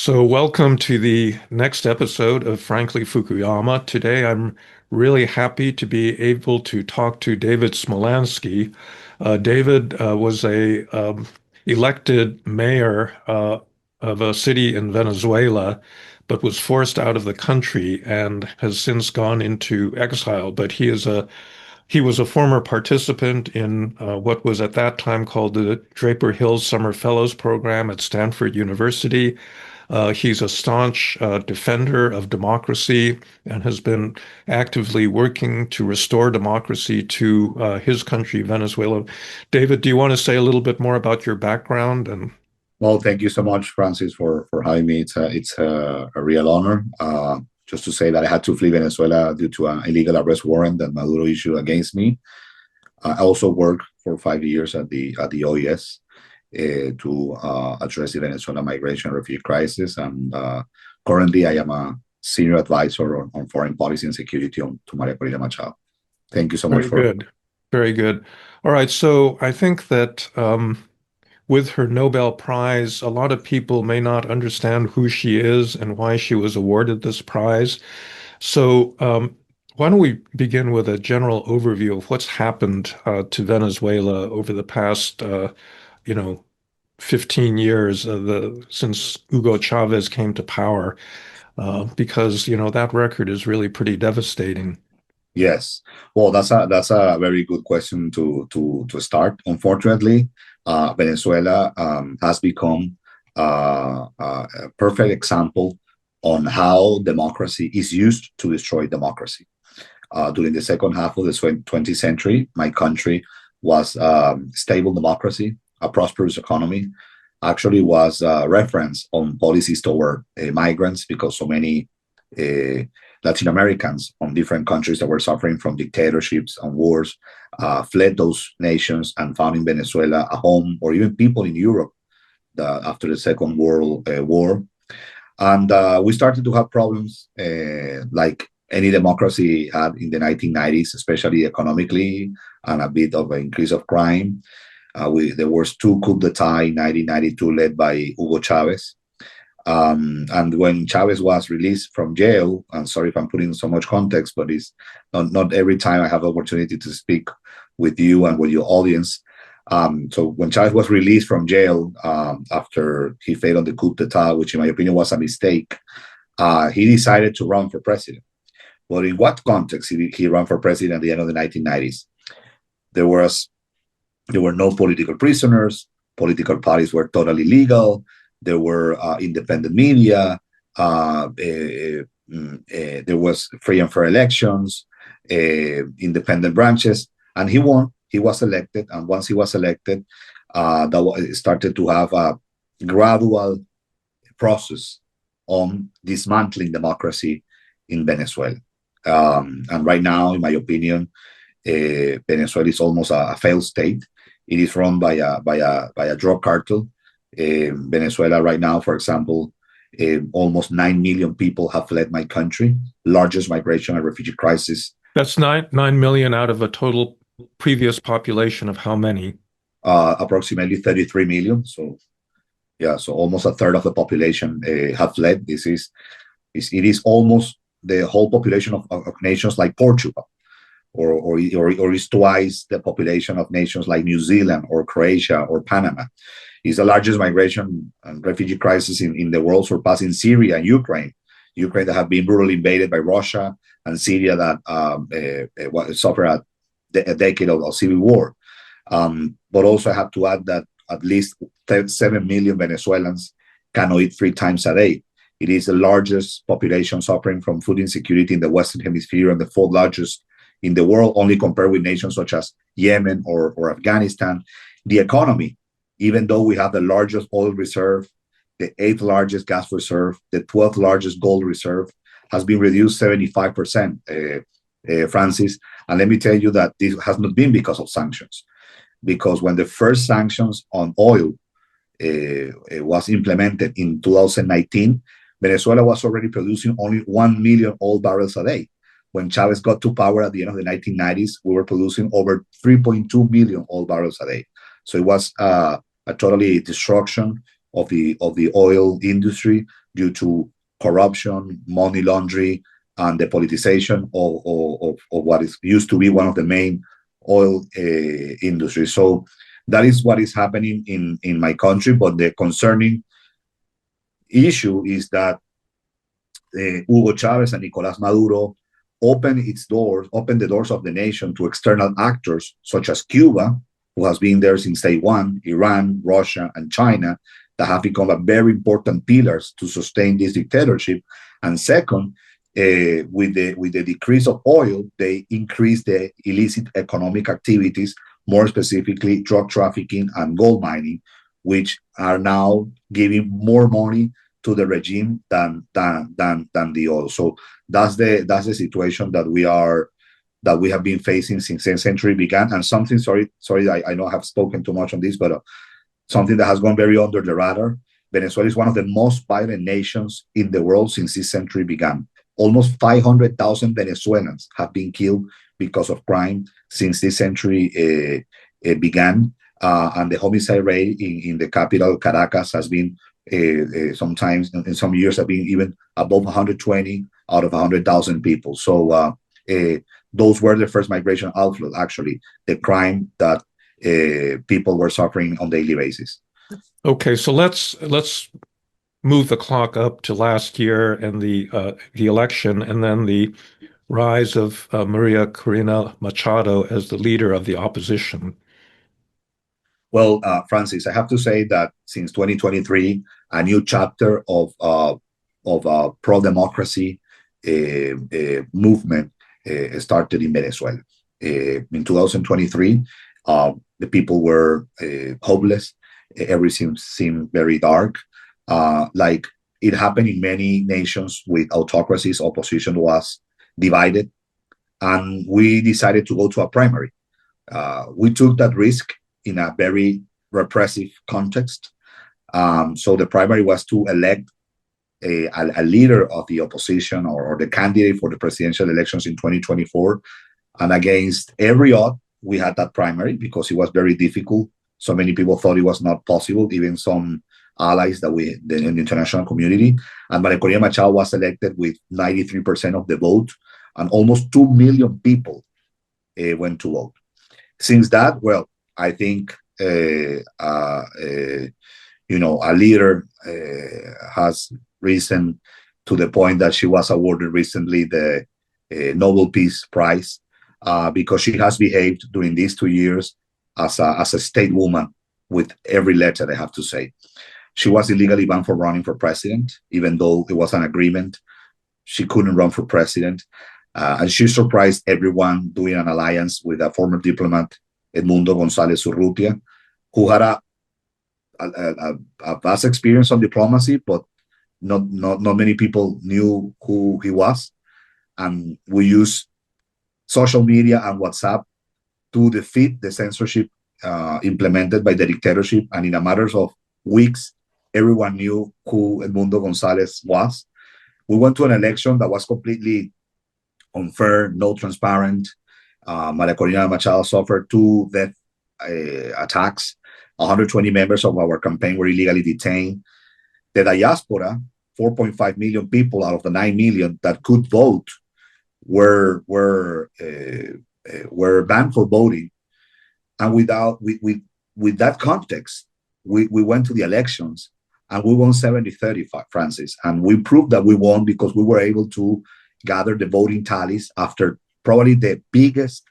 So, welcome to the next episode of Frankly Fukuyama. Today, I'm really happy to be able to talk to David Smolansky. David was a elected mayor of a city in Venezuela, but was forced out of the country and has since gone into exile. But he was a former participant in what was at that time called the Draper Hills Summer Fellows Program at Stanford University. He's a staunch defender of democracy and has been actively working to restore democracy to his country, Venezuela. David, do you want to say a little bit more about your background? And Well, thank you so much, Francis, for having me. It's a real honor. Just to say that I had to flee Venezuela due to an illegal arrest warrant that Maduro issued against me. I also worked for 5 years at the OES to address the Venezuela migration and refugee crisis, and currently I am a senior advisor on foreign policy and security to Maria Corina Machado. Thank you so much very for. good. Very good. All right. So I think that with her Nobel Prize, a lot of people may not understand who she is and why she was awarded this prize. So, why don't we begin with a general overview of what's happened to Venezuela over the past, you know, 15 years since Hugo Chavez came to power, because, that record is really pretty devastating. Yes. Well, that's a very good question to start. Unfortunately, Venezuela has become a perfect example on how democracy is used to destroy democracy. During the second half of the 20th century, my country was stable democracy, a prosperous economy. Actually, was reference on policies toward migrants because so many uh, Latin Americans from different countries that were suffering from dictatorships and wars fled those nations and found in Venezuela a home, or even people in Europe after the Second World War. And we started to have problems like any democracy had in the 1990s, especially economically, and a bit of an increase of crime. There was two coups d'etat in 1992 led by Hugo Chavez. And when Chavez was released from jail, and sorry if I'm putting so much context, but it's not every time I have the opportunity to speak with you and with your audience. So when Chavez was released from jail after he failed on the coup d'etat, which in my opinion was a mistake, he decided to run for president. But in what context he ran for president at the end of the 1990s? There was there were no political prisoners. Political parties were totally legal. There were independent media. There was free and fair elections, independent branches, and he won. He was elected, and once he was elected, that started to have a gradual process on dismantling democracy in Venezuela. And right now, in my opinion, Venezuela is almost a failed state. It is run by a drug cartel. Venezuela right now, for example, almost 9 million people have fled my country, largest migration and refugee crisis. That's 9 million out of a total previous population of how many? Approximately 33 million. So yeah, so almost a third of the population have fled. It is almost the whole population of nations like Portugal, or is twice the population of nations like New Zealand or Croatia or Panama. It's the largest migration and refugee crisis in the world, surpassing Syria and Ukraine. Ukraine that have been brutally invaded by Russia, and Syria that suffered a decade of civil war. But also I have to add that at least 7 million Venezuelans cannot eat 3 times a day. It is the largest population suffering from food insecurity in the Western Hemisphere and the fourth largest in the world, only compared with nations such as Yemen or Afghanistan. The economy, even though we have the largest oil reserve, the eighth largest gas reserve, the 12th largest gold reserve, has been reduced 75%, Francis. And let me tell you that this has not been because of sanctions, because when the first sanctions on oil was implemented in 2019, Venezuela was already producing only 1 million oil barrels a day. When Chavez got to power at the end of the 1990s, we were producing over 3.2 million oil barrels a day. So it was a totally destruction of the oil industry due to corruption, money laundering, and the politicization of what is used to be one of the main oil industries. So that is what is happening in my country. But the concerning issue is that Hugo Chavez and Nicolas Maduro opened the doors of the nation to external actors such as Cuba, who has been there since day one, Iran, Russia, and China, that have become a very important pillars to sustain this dictatorship. And second, with the decrease of oil, they increased the illicit economic activities, more specifically drug trafficking and gold mining, which are now giving more money to the regime than the oil. So that's the situation that we have been facing since the century began. And something, sorry, I know I have spoken too much on this, but something that has gone very under the radar. Venezuela is one of the most violent nations in the world since this century began. Almost 500,000 Venezuelans have been killed because of crime since this century began. And the homicide rate in the capital, Caracas, has been sometimes in some years have been even above 120 out of 100,000 people. So those were the first migration outflow, actually, the crime that people were suffering on a daily basis. Okay, so let's move the clock up to last year and the election, and then the rise of Maria Corina Machado as the leader of the opposition. Well, Francis, I have to say that since 2023, a new chapter of pro-democracy movement started in Venezuela. In 2023, the people were hopeless. Everything seemed very dark. Like it happened in many nations with autocracies, opposition was divided, and we decided to go to a primary. We took that risk in a very repressive context. So the primary was to elect a leader of the opposition or the candidate for the presidential elections in 2024. And against every odd, we had that primary because it was very difficult. So many people thought it was not possible, even some allies that in the international community. And Maria Corina Machado was elected with 93% of the vote, and almost 2 million people went to vote. Since that, well, I think a leader has risen to the point that she was awarded recently the Nobel Peace Prize because she has behaved during these 2 years as a state woman with every letter, I have to say. She was illegally banned for running for president, even though it was an agreement. She couldn't run for president. And she surprised everyone doing an alliance with a former diplomat, Edmundo González Urrutia, who had a vast experience on diplomacy, but not many people knew who he was. And we used social media and WhatsApp to defeat the censorship implemented by the dictatorship. And in a matter of weeks, everyone knew who Edmundo González was. We went to an election that was completely unfair, no transparent. Maria Corina Machado suffered 2 death attacks. 120 members of our campaign were illegally detained. The diaspora, 4.5 million people out of the 9 million that could vote, were banned for voting. And with that context, we went to the elections and we won 70-30, Francis. And we proved that we won because we were able to gather the voting tallies after probably the biggest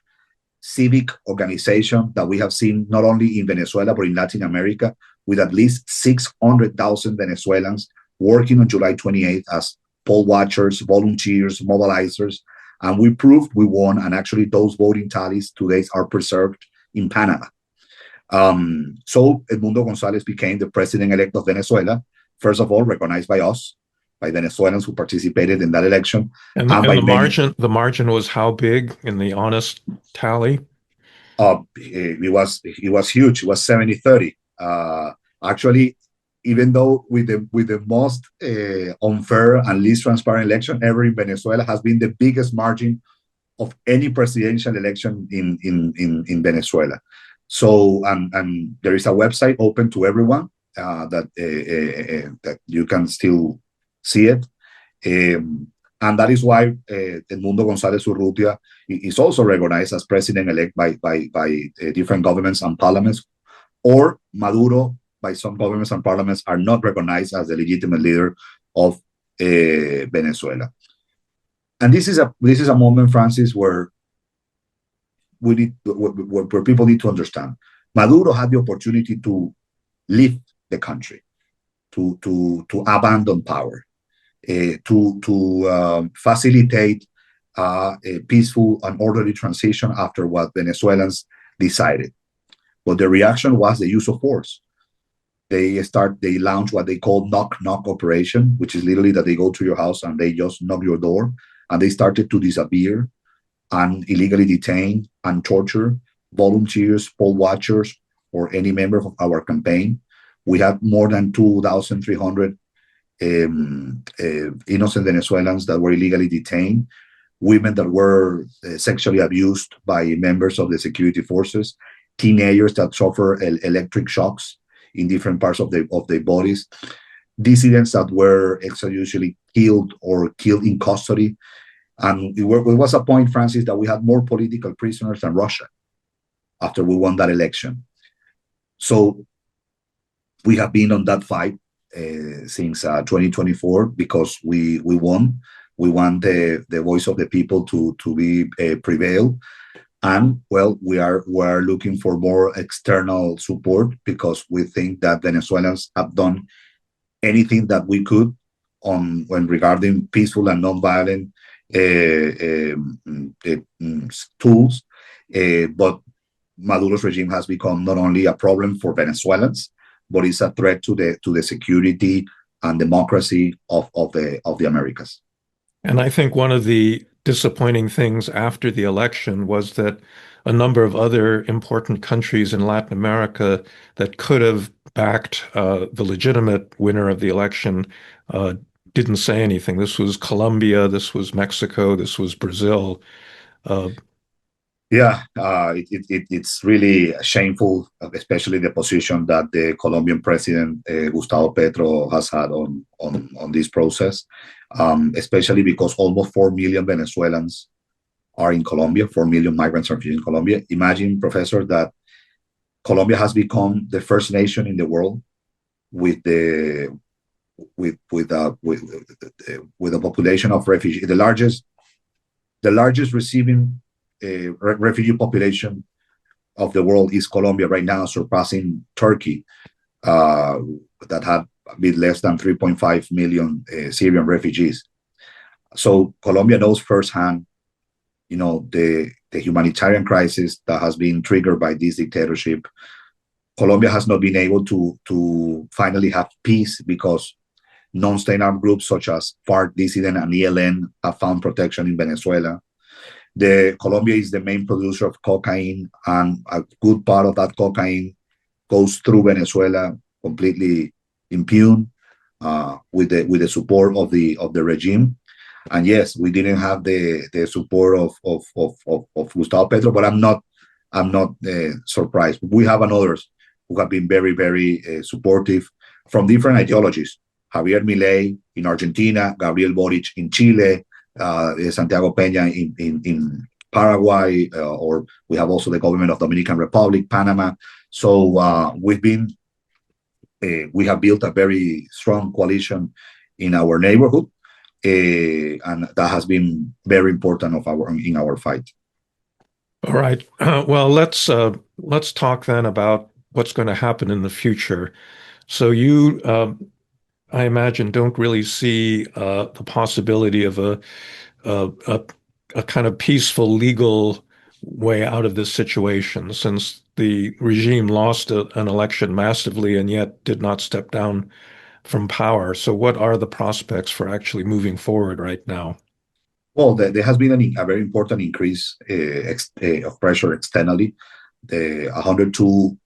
civic organization that we have seen, not only in Venezuela, but in Latin America, with at least 600,000 Venezuelans working on July 28th as poll watchers, volunteers, mobilizers. And we proved we won. And actually, those voting tallies today are preserved in Panama. So Edmundo González became the president-elect of Venezuela, first of all, recognized by us, by Venezuelans who participated in that election. And the margin was how big in the honest tally? It was huge. It was 70-30. Actually, even though with the most unfair and least transparent election ever in Venezuela, has been the biggest margin of any presidential election in Venezuela. So and there is a website open to everyone. that you can still see it. And that is why Edmundo González Urrutia is also recognized as president-elect by different governments and parliaments, or Maduro, by some governments and parliaments, are not recognized as the legitimate leader of Venezuela. And this is a moment, Francis, where where people need to understand. Maduro had the opportunity to lift the country, to abandon power, to facilitate a peaceful and orderly transition after what Venezuelans decided. But the reaction was the use of force. They launch what they call knock operation, which is literally that they go to your house and they just knock your door, and they started to disappear and illegally detain and torture volunteers, poll watchers, or any member of our campaign. We had more than 2,300 innocent Venezuelans that were illegally detained, women that were sexually abused by members of the security forces, teenagers that suffer electric shocks in different parts of their bodies, dissidents that were extrajudicially killed or killed in custody. And it was a point, Francis, that we had more political prisoners than Russia after we won that election. So we have been on that fight since 2024 because we won. We want the voice of the people to be prevail. And well, we are looking for more external support because we think that Venezuelans have done anything that we could when regarding peaceful and nonviolent tools. But Maduro's regime has become not only a problem for Venezuelans, but it's a threat to the security and democracy of the Americas. And I think one of the disappointing things after the election was that a number of other important countries in Latin America that could have backed the legitimate winner of the election didn't say anything. This was Colombia, this was Mexico, this was Brazil. It's really shameful, especially the position that the Colombian president Gustavo Petro has had on this process, especially because almost 4 million Venezuelans are in Colombia. 4 million migrants are in Colombia. Imagine, Professor, that Colombia has become the first nation in the world with a population of refugees, the largest receiving refugee population of the world is Colombia right now, surpassing Turkey, that had a bit less than 3.5 million Syrian refugees. So Colombia knows firsthand, the humanitarian crisis that has been triggered by this dictatorship. Colombia has not been able to finally have peace because non-state armed groups such as FARC, Dissident, and ELN have found protection in Venezuela. Colombia is the main producer of cocaine, and a good part of that cocaine goes through Venezuela completely impugned with the support of the regime. And yes, we didn't have the support of Gustavo Petro, but I'm not surprised. We have others who have been very, very supportive from different ideologies. Javier Milei in Argentina, Gabriel Boric in Chile, Santiago Peña in Paraguay, or we have also the government of Dominican Republic, Panama. So we have built a very strong coalition in our neighborhood, and that has been very important in our fight. All right. Well, let's talk then about what's going to happen in the future. So you, I imagine, don't really see the possibility of a kind of peaceful legal way out of this situation, since the regime lost an election massively and yet did not step down from power. So what are the prospects for actually moving forward right now? Well, there has been a very important increase of pressure externally. The 102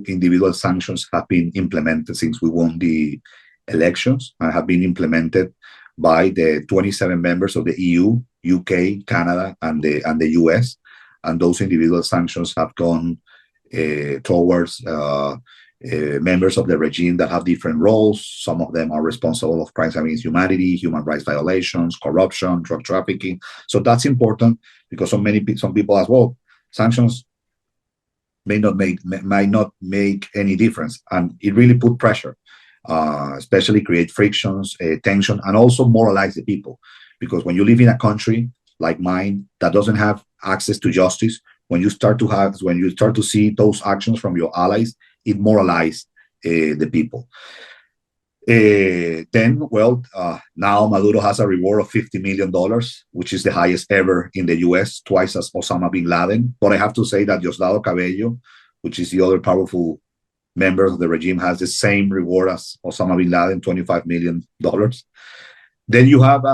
individual sanctions have been implemented since we won the elections and have been implemented by the 27 members of the EU, UK, Canada, and the US. And those individual sanctions have gone towards members of the regime that have different roles. Some of them are responsible of crimes against humanity, human rights violations, corruption, drug trafficking. So that's important because some people as well, sanctions might not make any difference, and it really put pressure, especially create frictions, tension, and also moralize the people. Because when you live in a country like mine that doesn't have access to justice, when you start to see those actions from your allies, it moralizes the people. Now Maduro has a reward of $50 million, which is the highest ever in the US, twice as Osama bin Laden. But I have to say that Diosdado Cabello, which is the other powerful member of the regime, has the same reward as Osama bin Laden, $25 million. Then you have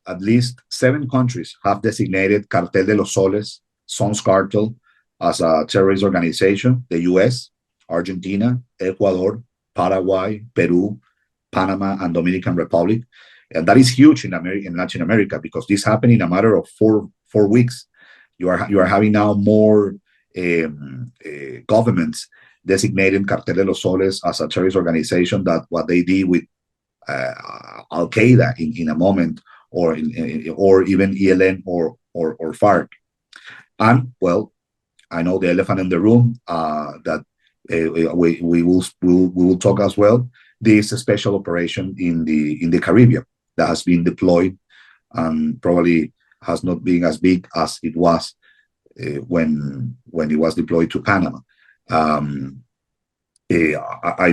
at least 7 countries have designated Cartel de los Soles, Sons Cartel, as a terrorist organization: the US, Argentina, Ecuador, Paraguay, Peru, Panama, and Dominican Republic. And that is huge in Latin America, because this happened in a matter of four weeks. You are having now more governments designating Cartel de los Soles as a terrorist organization that what they did with Al Qaeda in a moment, or even ELN or FARC. And well, I know the elephant in the room that we will talk as well. This special operation in the Caribbean that has been deployed, and probably has not been as big as it was when it was deployed to Panama. I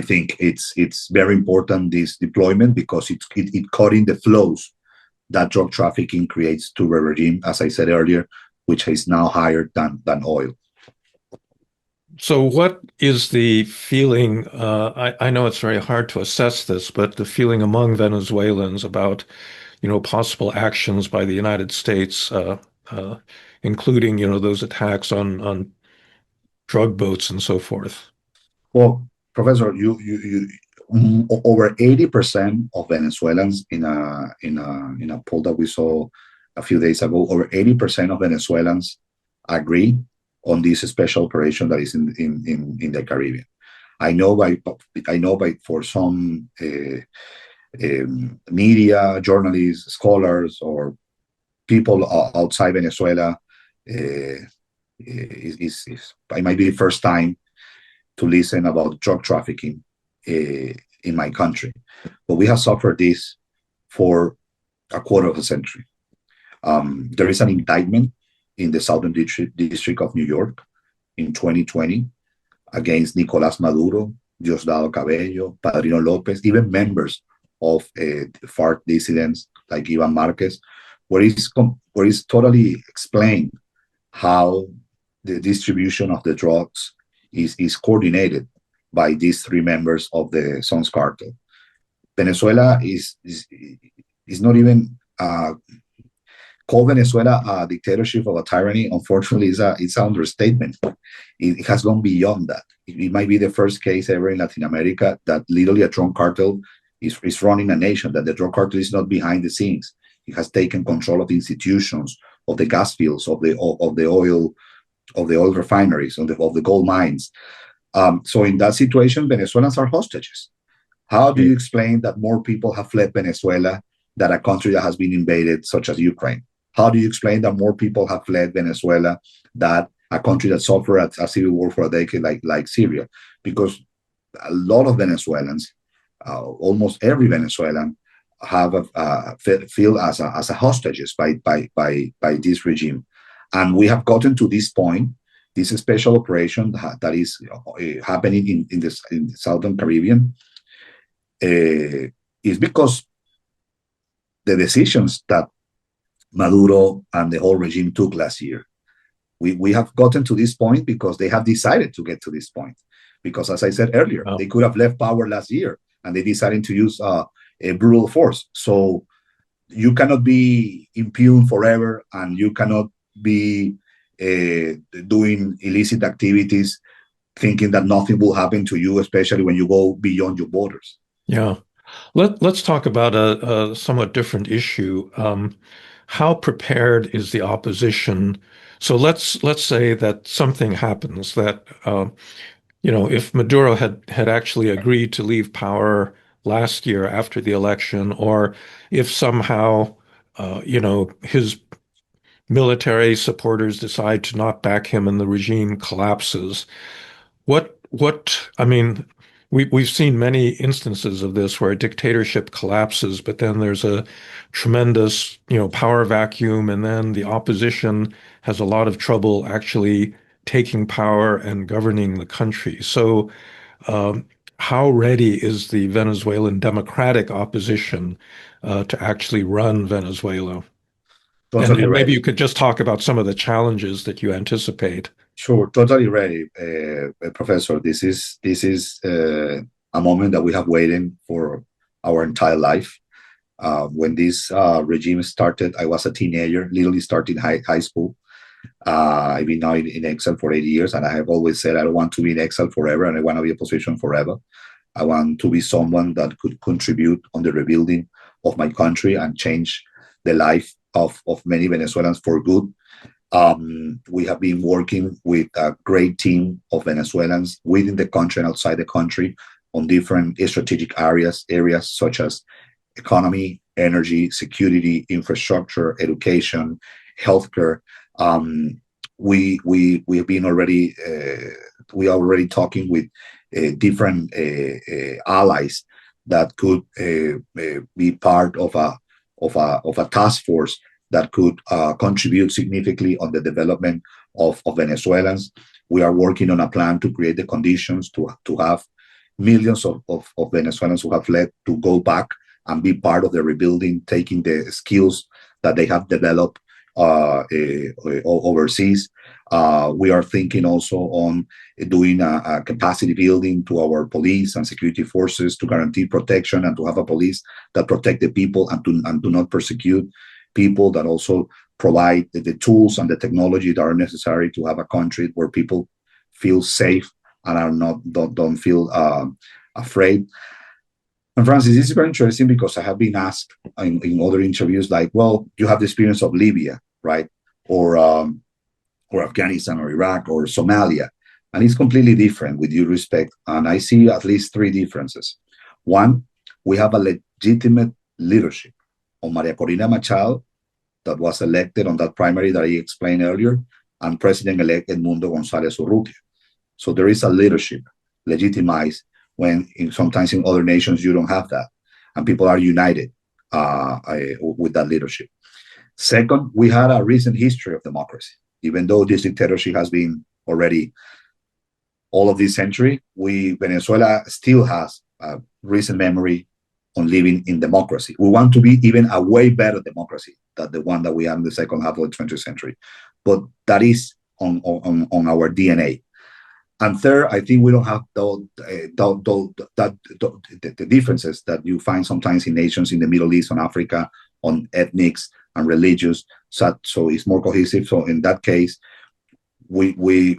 think it's very important, this deployment, because it cut in the flows that drug trafficking creates to the regime, as I said earlier, which is now higher than oil. So what is the feeling? I know it's very hard to assess this, but the feeling among Venezuelans about, possible actions by the United States, including, those attacks on drug boats and so forth. Well, Professor, over 80% of Venezuelans in a poll that we saw a few days ago, over 80% of Venezuelans agree on this special operation that is in the Caribbean. I know by for some media, journalists, scholars, or people outside Venezuela, it might be the first time to listen about drug trafficking in my country. But we have suffered this for a quarter of a century. There is an indictment in the Southern District of New York in 2020 against Nicolas Maduro, Diosdado Cabello, Padrino Lopez, even members of FARC dissidents like Ivan Marquez, where it's totally explained how the distribution of the drugs is coordinated by these 3 members of the Sons Cartel. Venezuela is not even call Venezuela a dictatorship of a tyranny. Unfortunately, it's an understatement. It has gone beyond that. It might be the first case ever in Latin America that literally a drug cartel is running a nation, that the drug cartel is not behind the scenes. It has taken control of the institutions, of the gas fields, of the oil refineries, of the gold mines. So in that situation, Venezuelans are hostages. How do you explain that more people have fled Venezuela than a country that has been invaded, such as Ukraine? How do you explain that more people have fled Venezuela than a country that suffered a civil war for a decade like Syria? Because a lot of Venezuelans, almost every Venezuelan, have feel as a hostages by this regime. And we have gotten to this point, this special operation that is happening in the Southern Caribbean, is because the decisions that Maduro and the whole regime took last year. We have gotten to this point because they have decided to get to this point. Because, as I said earlier, they could have left power last year, and they decided to use a brutal force. So you cannot be impuned forever, and you cannot be doing illicit activities thinking that nothing will happen to you, especially when you go beyond your borders. Yeah. Let's talk about a somewhat different issue. How prepared is the opposition? So let's say that something happens that if Maduro had actually agreed to leave power last year after the election, or if somehow, his military supporters decide to not back him and the regime collapses. I mean, we've seen many instances of this where a dictatorship collapses, but then there's a tremendous, power vacuum, and then the opposition has a lot of trouble actually taking power and governing the country. So, um, how ready is the Venezuelan democratic opposition to actually run Venezuela? And Totally and maybe you ready. could just talk about some of the challenges that you anticipate. Sure, totally ready, Professor. This is a moment that we have waited for our entire life. When this regime started, I was a teenager, literally starting high school. I've been now in exile for 8 years, and I have always said I don't want to be in exile forever, and I want to be in opposition forever. I want to be someone that could contribute on the rebuilding of my country and change the life of many Venezuelans for good. We have been working with a great team of Venezuelans within the country and outside the country on different strategic areas such as economy, energy, security, infrastructure, education, healthcare. Um, we have been already we are already talking with different allies that could be part of a task force that could contribute significantly on the development of Venezuelans. We are working on a plan to create the conditions to have millions of Venezuelans who have fled to go back and be part of the rebuilding, taking the skills that they have developed overseas. We are thinking also on doing a capacity building to our police and security forces to guarantee protection and to have a police that protect the people and do not persecute people, that also provide the tools and the technology that are necessary to have a country where people feel safe and are not don't feel afraid. And Francis, this is very interesting because I have been asked in other interviews, like, well, you have the experience of Libya, right? Or Afghanistan or Iraq or Somalia. And it's completely different with due respect. And I see at least three differences. One, we have a legitimate leadership on Maria Corina Machado that was elected on that primary that I explained earlier, and President-elect Edmundo González Urrutia. So there is a leadership legitimized when sometimes in other nations you don't have that, and people are united with that leadership. Second, we had a recent history of democracy. Even though this dictatorship has been already all of this century, Venezuela still has a recent memory on living in democracy. We want to be even a way better democracy than the one that we had in the second half of the 20th century. But that is on our DNA. And third, I think we don't have the differences that you find sometimes in nations in the Middle East and Africa on ethnics and religious. So it's more cohesive. So in that case, we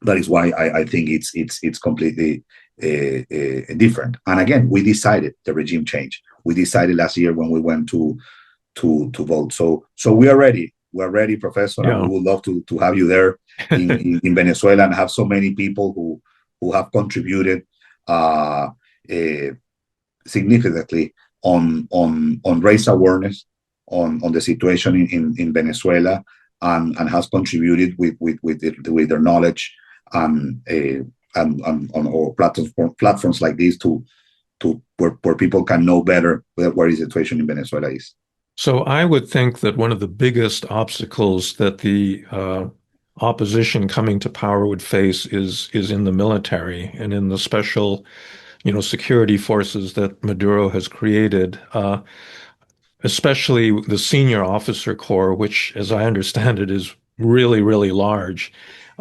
that is why I think it's completely different. And again, we decided the regime change. We decided last year when we went to vote. So we are ready. We are ready, Professor, and we Yeah. would love to have you there in Venezuela and have so many people who have contributed significantly on raise awareness on the situation in Venezuela, and has contributed with their knowledge and on our platforms like these to where people can know better where the situation in Venezuela is. So I would think that one of the biggest obstacles that the opposition coming to power would face is in the military and in the special, security forces that Maduro has created. Especially the senior officer corps, which, as I understand it, is really, really large.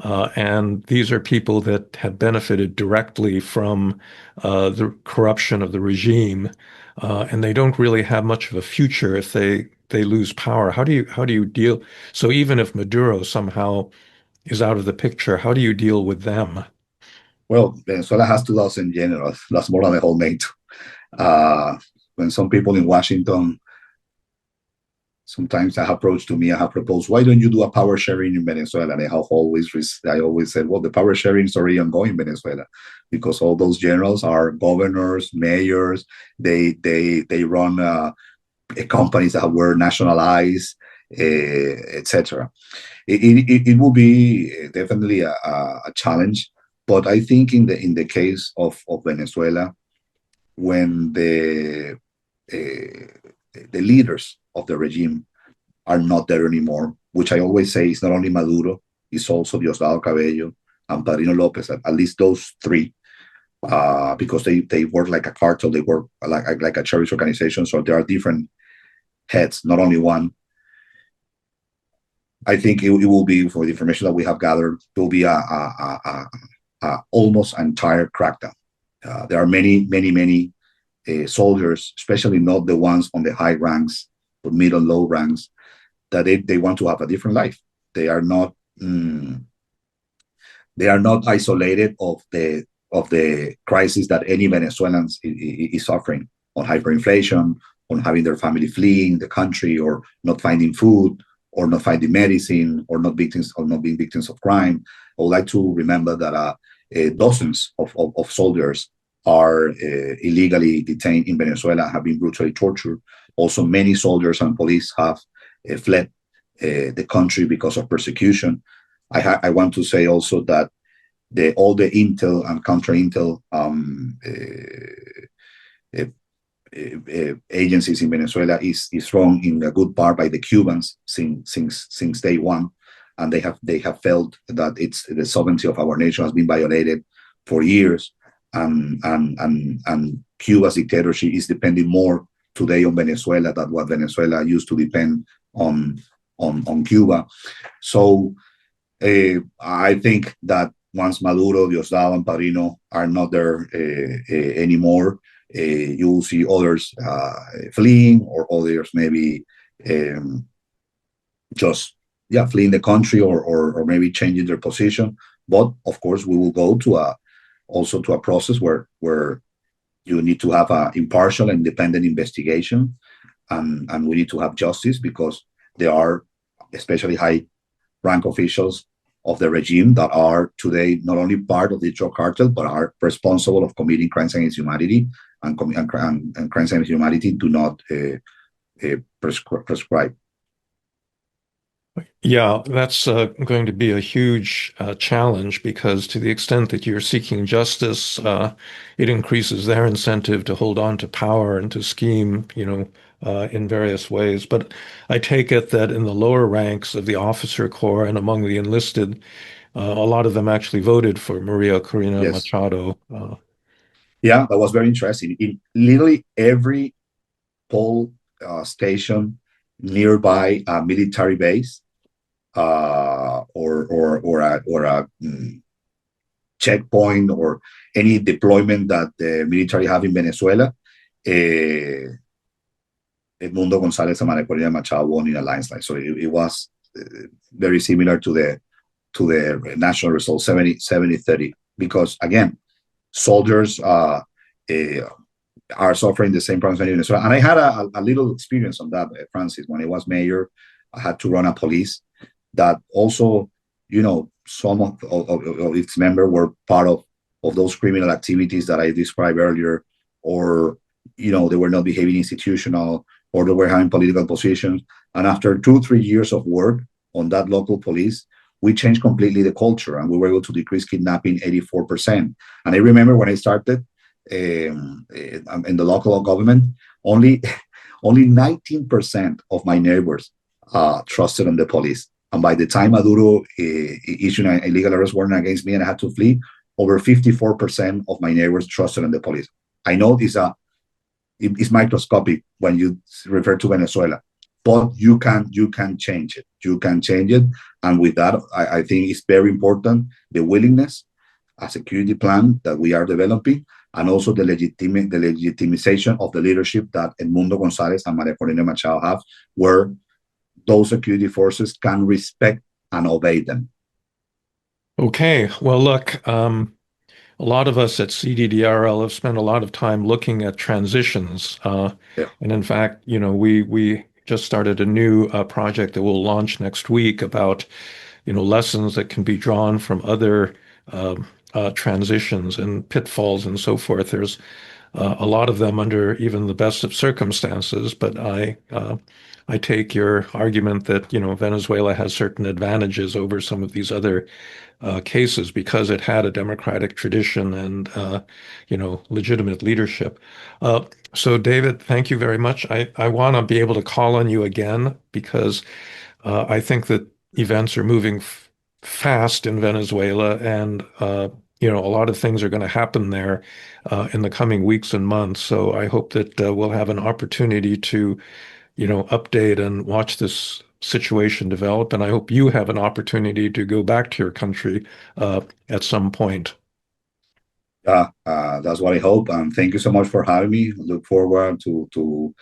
And these are people that have benefited directly from the corruption of the regime, and they don't really have much of a future if they lose power. How do you deal? So even if Maduro somehow is out of the picture, how do you deal with them? Well, Venezuela has 2,000 generals. That's more than the whole NATO. When some people in Washington sometimes they have approached to me, I have proposed, why don't you do a power sharing in Venezuela? And I always said, well, the power sharing is already ongoing in Venezuela because all those generals are governors, mayors. They run companies that were nationalized, etc. It will be definitely a challenge, but I think in the case of Venezuela, when the leaders of the regime are not there anymore, which I always say is not only Maduro, it's also Diosdado Cabello and Padrino Lopez, at least those three, because they work like a cartel, they work like a terrorist organization, so there are different heads, not only one. I think it will be, for the information that we have gathered, it will be a almost entire crackdown. There are many soldiers, especially not the ones on the high ranks, but mid and low ranks, that they want to have a different life. They are not they are not isolated of the crisis that any Venezuelans is suffering, on hyperinflation, on having their family fleeing the country, or not finding food, or not finding medicine, or not being victims of crime. I would like to remember that dozens of soldiers are illegally detained in Venezuela, have been brutally tortured. Also, many soldiers and police have fled the country because of persecution. I want to say also that all the intel and counter intel agencies in Venezuela is run in a good part by the Cubans since day one, and they have felt that it's the sovereignty of our nation has been violated for years, and Cuba's dictatorship is depending more today on Venezuela than what Venezuela used to depend on Cuba. So I think that once Maduro, Diosdado, and Padrino are not there anymore, you will see others fleeing, or others maybe just fleeing the country, or maybe changing their position. But of course, we will go to a process where you need to have an impartial and independent investigation, and we need to have justice, because there are especially high rank officials of the regime that are today not only part of the drug cartel, but are responsible of committing crimes against humanity, and crimes against humanity do not prescribe. Yeah, that's going to be a huge challenge because to the extent that you're seeking justice, it increases their incentive to hold on to power and to scheme, in various ways. But I take it that in the lower ranks of the officer corps and among the enlisted, a lot of them actually voted for Maria Corina Yes. Machado. Yeah, that was very interesting. In literally every poll station nearby a military base, or a checkpoint, or any deployment that the military have in Venezuela, Edmundo González and Maria Corina Machado won in a landslide. So it was very similar to the national result, 70-30, because again, soldiers are suffering the same problems in Venezuela. And I had a little experience on that, Francis. When I was mayor, I had to run a police that also, some of its members were part of those criminal activities that I described earlier, or, they were not behaving institutional, or they were having political positions. And after 2-3 years of work on that local police, we changed completely the culture, and we were able to decrease kidnapping 84%. And I remember when I started in the local government, only 19% of my neighbors trusted in the police. And by the time Maduro issued an illegal arrest warrant against me and I had to flee, over 54% of my neighbors trusted in the police. I know it's microscopic when you refer to Venezuela, but you can change it. You can change it, and with that, I think it's very important the willingness, a security plan that we are developing, and also the legitimization of the leadership that Edmundo González and Maria Corina Machado have, where those security forces can respect and obey them. Okay, well, look, a lot of us at CDDRL have spent a lot of time looking at transitions. Yeah. And in fact, we just started a new project that will launch next week about, lessons that can be drawn from other transitions and pitfalls and so forth. There's a lot of them under even the best of circumstances, but I take your argument that Venezuela has certain advantages over some of these other cases because it had a democratic tradition and legitimate leadership. So David, thank you very much. I want to be able to call on you again because I think that events are moving fast in Venezuela, and a lot of things are going to happen there in the coming weeks and months. So I hope that we'll have an opportunity to, update and watch this situation develop. And I hope you have an opportunity to go back to your country at some point. Yeah, that's what I hope. And thank you so much for having me. Look forward to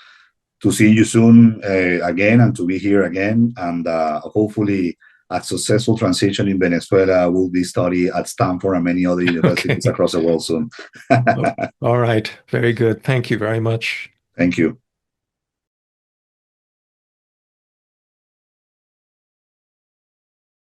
see you soon again and to be here again. And hopefully, a successful transition in Venezuela will be studied at Stanford and many other universities Okay. across the world soon. All right. Very good. Thank you very much. Thank you.